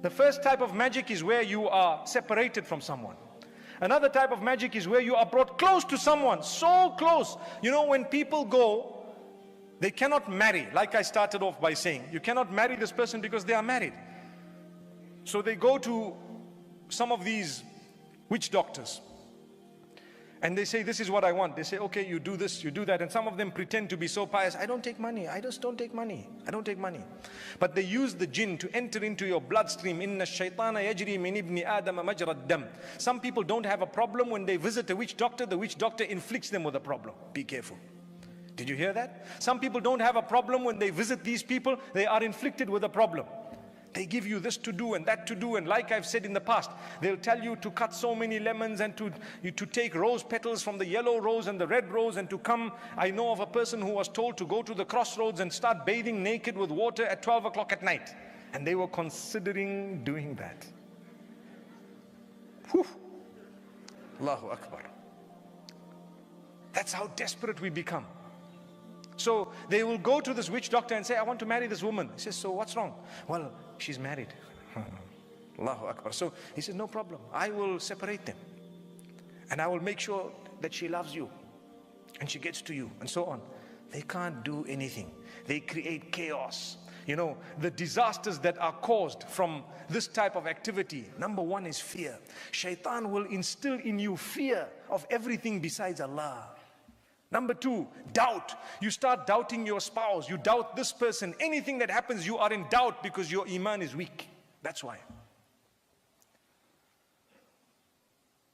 The first type of magic is where you are separated from someone. Another type of magic is where you are brought close to someone, so close. You know, when people go, they cannot marry. Like I started off by saying, you cannot marry this person because they are married. So they go to some of these witch doctors and they say, this is what I want. They say, okay, you do this, you do that. And some of them pretend to be so pious. I don't take money. I just don't take money. I don't take money. But they use the jinn to enter into your bloodstream. Inna ash-shaytana yajri min ibni Adama majra ad-dam. Some people don't have a problem when they visit a witch doctor. The witch doctor inflicts them with a problem. Be careful. Did you hear that? Some people don't have a problem when they visit these people. They are inflicted with a problem. They give you this to do and that to do, and like I've said in the past, they'll tell you to cut so many lemons and to take rose petals from the yellow rose and the red rose and to come. I know of a person who was told to go to the crossroads and start bathing naked with water at 12 o'clock at night. And they were considering doing that. Whew. Allahu Akbar. That's how desperate we become. So they will go to this witch doctor and say, I want to marry this woman. He says, so what's wrong? Well, she's married. Allahu Akbar. So he says, no problem. I will separate them. And I will make sure that she loves you. And she gets to you. And so on. They can't do anything. They create chaos. You know, the disasters that are caused from this type of activity. Number one is fear. Shaitan will instill in you fear of everything besides Allah. Number two, doubt. You start doubting your spouse. You doubt this person. Anything that happens, you are in doubt because your iman is weak. That's why.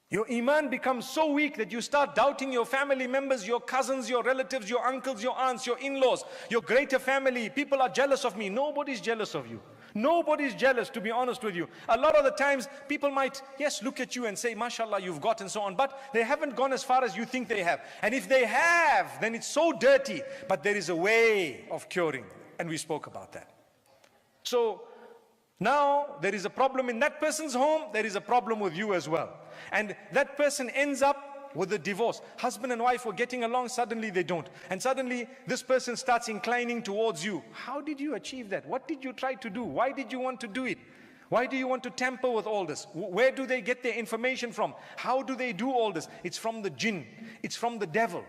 Your iman becomes so weak that you start doubting your family members, your cousins, your relatives, your uncles, your aunts, your in-laws, your greater family. People are jealous of me. Nobody's jealous of you. Nobody's jealous, to be honest with you. A lot of the times, people might, yes, look at you and say, mashallah, you've got and so on. But they haven't gone as far as you think they have. And if they have, then it's so dirty. But there is a way of curing. And we spoke about that. So, now there is a problem in that person's home. There is a problem with you as well. And that person ends up with a divorce. Husband and wife were getting along, suddenly they don't. And suddenly this person starts inclining towards you. How did you achieve that? What did you try to do? Why did you want to do it? Why do you want to tamper with all this? Where do they get their information from? How do they do all this? It's from the jinn. It's from the devil.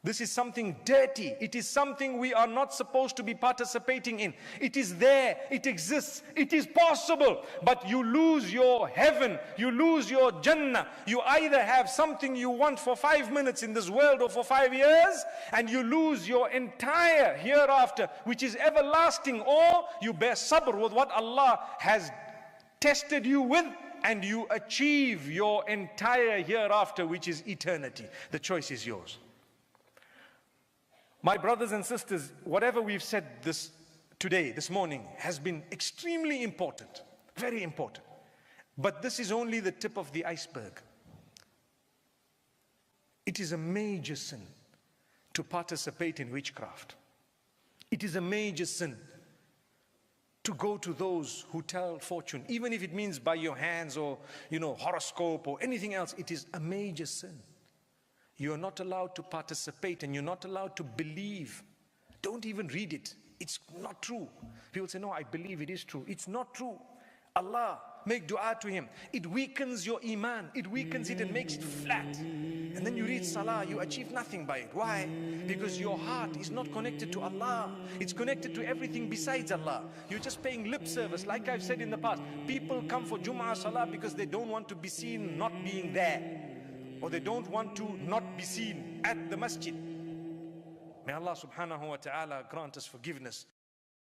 This is something dirty. It is something we are not supposed to be participating in. It is there. It exists. It is possible. But you lose your heaven. You lose your Jannah. You either have something you want for 5 minutes in this world or for 5 years, and you lose your entire hereafter, which is everlasting, or you bear sabr with what Allah has tested you with, and you achieve your entire hereafter, which is eternity. The choice is yours. My brothers and sisters, whatever we've said this morning has been extremely important, very important. But this is only the tip of the iceberg. It is a major sin to participate in witchcraft. It is a major sin to go to those who tell fortune, even if it means by your hands or, horoscope or anything else. It is a major sin. You are not allowed to participate and you're not allowed to believe. Don't even read it. It's not true. People say, no, I believe it is true. It's not true. Allah, make dua to Him. It weakens your iman. It weakens it and makes it flat. And then you read salah, you achieve nothing by it. Why? Because your heart is not connected to Allah. It's connected to everything besides Allah. You're just paying lip service. Like I've said in the past, people come for Jum'ah salah because they don't want to be seen not being there. Or they don't want to not be seen at the masjid. May Allah subhanahu wa ta'ala grant us forgiveness.